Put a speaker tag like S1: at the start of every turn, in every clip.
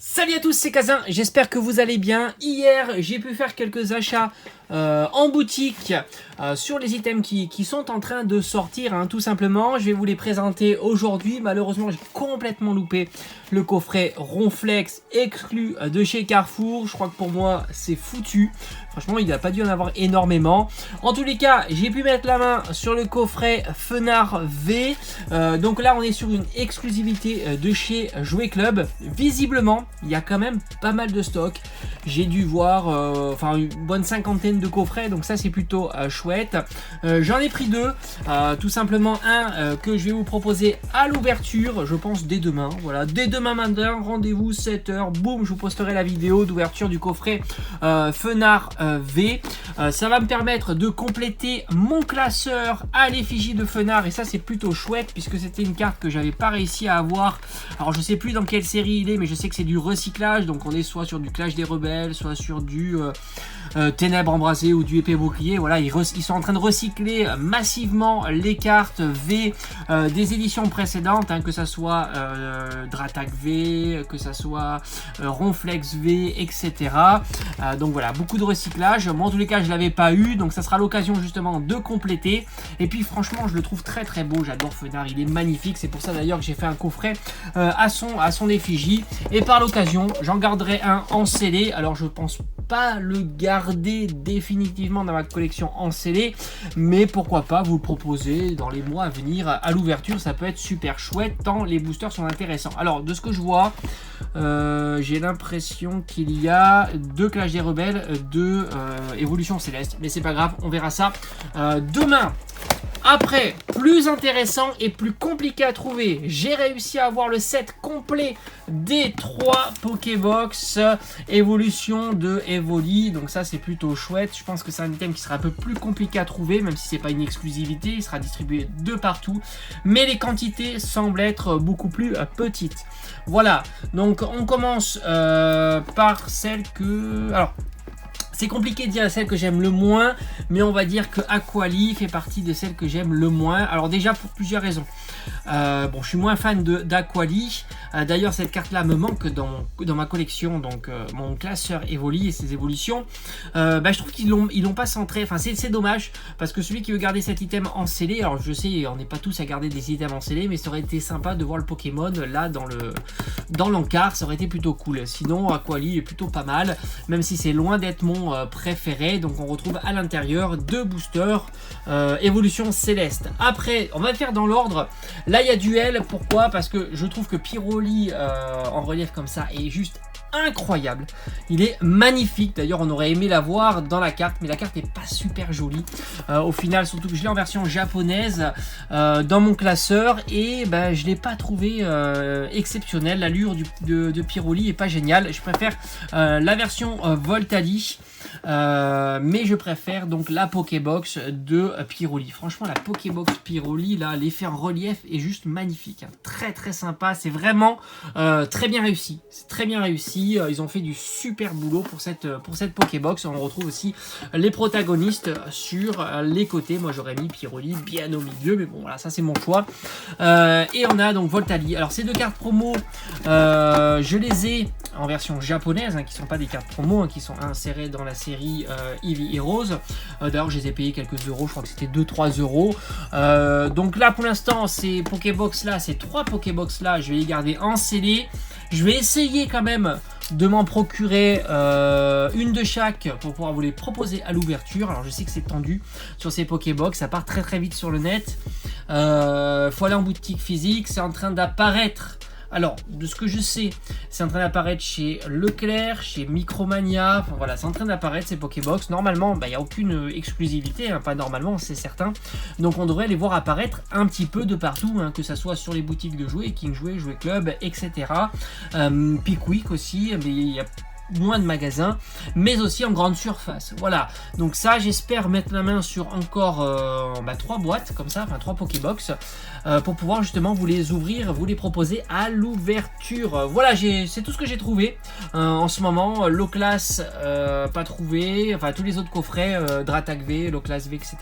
S1: Salut à tous, c'est Kazin, j'espère que vous allez bien. Hier, j'ai pu faire quelques achats en boutique sur les items qui sont en train de sortir, tout simplement. Je vais vous les présenter aujourd'hui. Malheureusement, j'ai complètement loupé le coffret Ronflex exclu de chez Carrefour. Je crois que pour moi, c'est foutu. Franchement, il n'a pas dû en avoir énormément. En tous les cas, j'ai pu mettre la main sur le coffret Fenard V. Donc là, on est sur une exclusivité de chez Jouet Club. Visiblement, il y a quand même pas mal de stock. J'ai dû voir une bonne cinquantaine de coffrets, donc ça c'est plutôt chouette. J'en ai pris deux, tout simplement un que je vais vous proposer à l'ouverture, je pense dès demain. Voilà, dès demain matin, rendez-vous 7h, boum, je vous posterai la vidéo d'ouverture du coffret Fenard V. Ça va me permettre de compléter mon classeur à l'effigie de Fenard, et ça c'est plutôt chouette puisque c'était une carte que j'avais pas réussi à avoir. Alors je sais plus dans quelle série il est, mais je sais que c'est du recyclage, donc on est soit sur du Clash des Rebelles, soit sur du Ténèbres embrasées ou du épée bouclier. Voilà, ils sont en train de recycler massivement les cartes V des éditions précédentes, que ça soit Dratak V, que ça soit Ronflex V, etc. Donc voilà, beaucoup de recyclage. Moi en tous les cas je l'avais pas eu, donc ça sera l'occasion justement de compléter. Et puis franchement je le trouve très très beau, j'adore Fenard, il est magnifique. C'est pour ça d'ailleurs que j'ai fait un coffret à son effigie, et par l'occasion j'en garderai un en scellé. Alors je pense pas le garder définitivement dans ma collection en scellé, mais pourquoi pas vous le proposer dans les mois à venir à l'ouverture. Ça peut être super chouette tant les boosters sont intéressants. Alors de ce que je vois, j'ai l'impression qu'il y a deux Clash des Rebelles, deux Évolution Céleste, mais c'est pas grave, on verra ça demain. Après, plus intéressant et plus compliqué à trouver, j'ai réussi à avoir le set complet des 3 Pokébox évolution de Evoli. Donc ça c'est plutôt chouette. Je pense que c'est un item qui sera un peu plus compliqué à trouver, même si c'est pas une exclusivité, il sera distribué de partout. Mais les quantités semblent être beaucoup plus petites. Voilà, donc on commence par celle que... Alors, c'est compliqué de dire celle que j'aime le moins, mais on va dire que Aquali fait partie de celles que j'aime le moins. Alors déjà pour plusieurs raisons. Bon, je suis moins fan d'Aquali. D'ailleurs, cette carte-là me manque dans ma collection, donc mon classeur Evoli et ses évolutions. Je trouve qu'ils l'ont pas centré. Enfin, c'est dommage parce que celui qui veut garder cet item en scellé, alors je sais, on n'est pas tous à garder des items en scellé, mais ça aurait été sympa de voir le Pokémon là dans l'encart, ça aurait été plutôt cool. Sinon, Aquali est plutôt pas mal, même si c'est loin d'être mon préféré. Donc, on retrouve à l'intérieur deux boosters évolution céleste. Après, on va faire dans l'ordre. Là, il y a duel. Pourquoi? Parce que je trouve que Pyroli en relief comme ça est juste incroyable. Il est magnifique. D'ailleurs, on aurait aimé la voir dans la carte, mais la carte n'est pas super jolie. Au final, surtout que je l'ai en version japonaise dans mon classeur, et je l'ai pas trouvé exceptionnel. L'allure de Pyroli est pas géniale. Je préfère la version Voltali. Mais je préfère donc la Pokébox de Pyroli. Franchement, la Pokébox Pyroli, là, l'effet en relief est juste magnifique. Très très sympa. C'est vraiment très bien réussi. C'est très bien réussi. Ils ont fait du super boulot pour cette Pokébox. On retrouve aussi les protagonistes sur les côtés. Moi, j'aurais mis Pyroli bien au milieu, mais bon, voilà, ça c'est mon choix. Et on a donc Voltali. Alors, ces deux cartes promo, je les ai en version japonaise, qui ne sont pas des cartes promo, qui sont insérées dans la série Eevee Heroes. D'ailleurs, je les ai payés quelques euros, je crois que c'était 2-3 euros. Donc là, pour l'instant, ces Pokébox là, ces 3 Pokébox là, je vais les garder en scellé. Je vais essayer quand même de m'en procurer une de chaque pour pouvoir vous les proposer à l'ouverture. Alors je sais que c'est tendu sur ces Pokébox, ça part très très vite sur le net. Faut aller en boutique physique, c'est en train d'apparaître. Alors, de ce que je sais, c'est en train d'apparaître chez Leclerc, chez Micromania. Enfin voilà, c'est en train d'apparaître ces Pokébox. Normalement, il n'y a aucune exclusivité, pas normalement, c'est certain. Donc on devrait les voir apparaître un petit peu de partout, que ça soit sur les boutiques de jouets, King Jouet, Jouet Club, etc. Pickwick aussi, mais il y a moins de magasins, mais aussi en grande surface. Voilà, donc ça j'espère mettre la main sur encore 3 boîtes comme ça, enfin 3 Pokébox pour pouvoir justement vous les ouvrir, vous les proposer à l'ouverture. Voilà, c'est tout ce que j'ai trouvé en ce moment. Loclas pas trouvé, enfin tous les autres coffrets Dratak V, Loclas V, etc.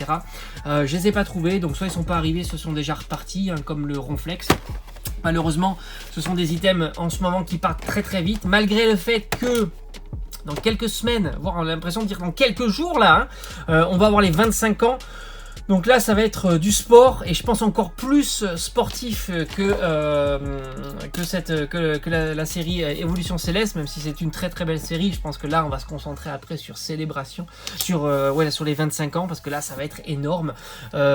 S1: Je les ai pas trouvés, donc soit ils sont pas arrivés, soit ils sont déjà repartis, comme le Ronflex. Malheureusement, ce sont des items en ce moment qui partent très très vite, malgré le fait que dans quelques semaines, voire on a l'impression de dire dans quelques jours là, on va avoir les 25 ans. Donc là, ça va être du sport et je pense encore plus sportif que la série Évolution Céleste, même si c'est une très très belle série. Je pense que là, on va se concentrer après sur Célébration, sur les 25 ans, parce que là, ça va être énorme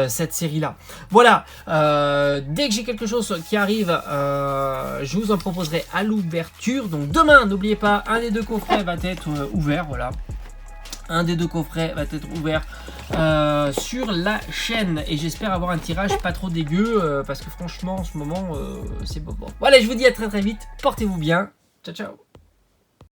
S1: cette série-là. Voilà, dès que j'ai quelque chose qui arrive, je vous en proposerai à l'ouverture. Donc demain, n'oubliez pas, un des 2 coffrets va être ouvert, voilà. Un des 2 coffrets va être ouvert sur la chaîne et j'espère avoir un tirage pas trop dégueu parce que franchement en ce moment c'est bon. Voilà, je vous dis à très très vite, portez-vous bien, ciao ciao.